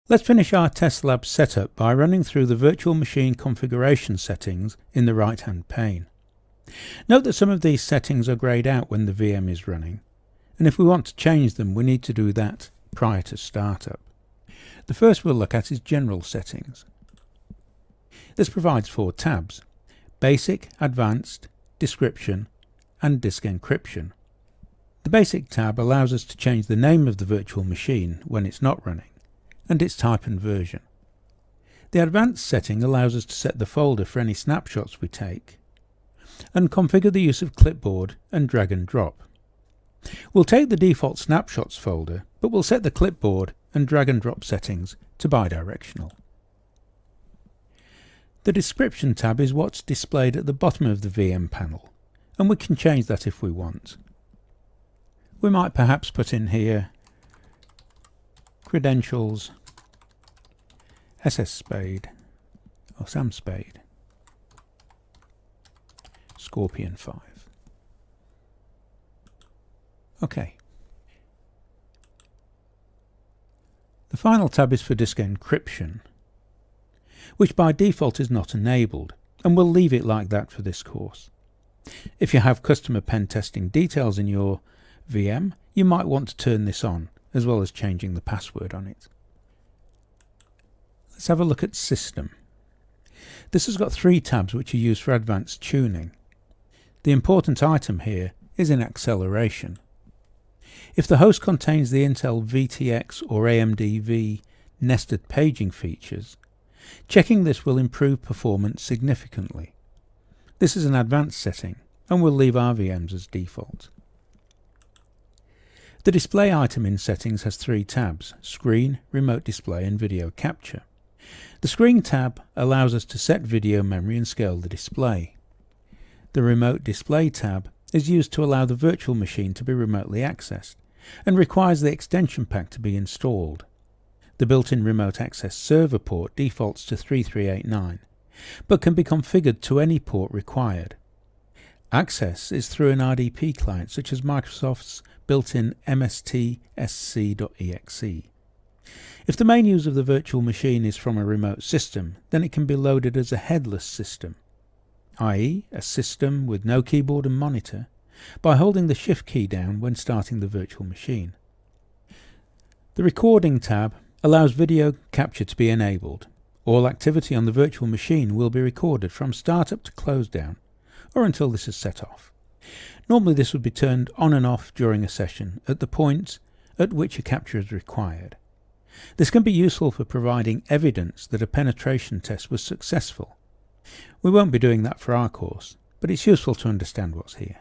Let's finish our test lab setup by running through the virtual machine configuration settings in the right-hand pane. Note that some of these settings are greyed out when the VM is running, and if we want to change them we need to do that prior to startup. The first we'll look at is General Settings. This provides 4 tabs: Basic, Advanced, Description and Disk Encryption. The Basic tab allows us to change the name of the virtual machine when it's not running, and its type and version. The Advanced setting allows us to set the folder for any snapshots we take, and configure the use of clipboard and drag and drop. We'll take the default snapshots folder, but we'll set the clipboard and drag and drop settings to bidirectional. The Description tab is what's displayed at the bottom of the VM panel, and we can change that if we want. We might perhaps put in here credentials SS Spade or Sam Spade Scorpion 5. OK. The final tab is for disk encryption, which by default is not enabled, and we'll leave it like that for this course. If you have customer pen testing details in your VM, you might want to turn this on, as well as changing the password on it. Let's have a look at System. This has got 3 tabs which are used for advanced tuning. The important item here is in acceleration. If the host contains the Intel VTX or AMD V nested paging features, checking this will improve performance significantly. This is an advanced setting, and we'll leave our VMs as default. The display item in settings has 3 tabs: Screen, Remote Display and Video Capture. The Screen tab allows us to set video memory and scale the display. The Remote Display tab is used to allow the virtual machine to be remotely accessed, and requires the extension pack to be installed. The built-in remote access server port defaults to 3389, but can be configured to any port required. Access is through an RDP client such as Microsoft's built-in mstsc.exe. If the main use of the virtual machine is from a remote system, then it can be loaded as a headless system, i.e. a system with no keyboard and monitor, by holding the Shift key down when starting the virtual machine. The Recording tab allows video capture to be enabled. All activity on the virtual machine will be recorded from startup to close down, or until this is set off. Normally this would be turned on and off during a session at the point at which a capture is required. This can be useful for providing evidence that a penetration test was successful. We won't be doing that for our course, but it's useful to understand what's here.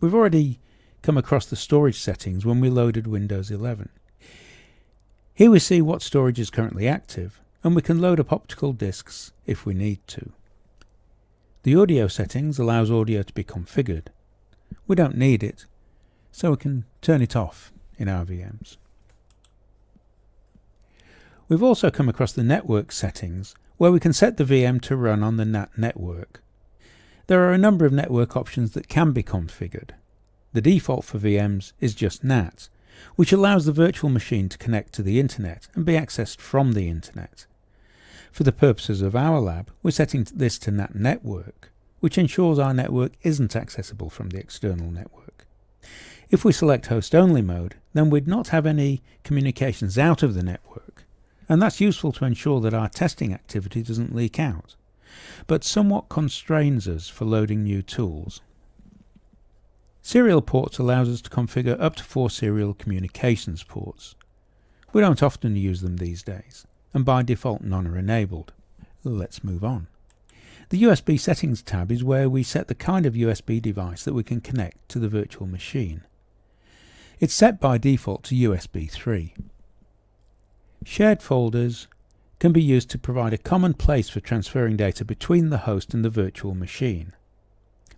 We've already come across the storage settings when we loaded Windows 11. Here we see what storage is currently active, and we can load up optical discs if we need to. The audio settings allows audio to be configured. We don't need it, so we can turn it off in our VMs. We've also come across the network settings, where we can set the VM to run on the NAT network. There are a number of network options that can be configured. The default for VMs is just NAT, which allows the virtual machine to connect to the internet and be accessed from the internet. For the purposes of our lab, we're setting this to NAT network, which ensures our network isn't accessible from the external network. If we select host only mode, then we'd not have any communications out of the network, and that's useful to ensure that our testing activity doesn't leak out, but somewhat constrains us for loading new tools. Serial ports allows us to configure up to 4 serial communications ports. We don't often use them these days, and by default none are enabled. Let's move on. The USB settings tab is where we set the kind of USB device that we can connect to the virtual machine. It's set by default to USB 3. Shared folders can be used to provide a common place for transferring data between the host and the virtual machine.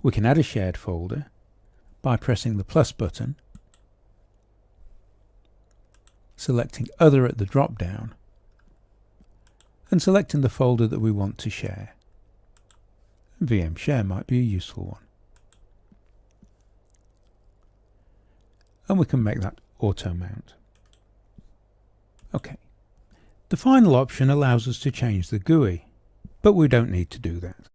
We can add a shared folder by pressing the plus button, selecting Other at the drop-down, and selecting the folder that we want to share. VM Share might be a useful one. And we can make that auto mount. OK. The final option allows us to change the GUI, but we don't need to do that.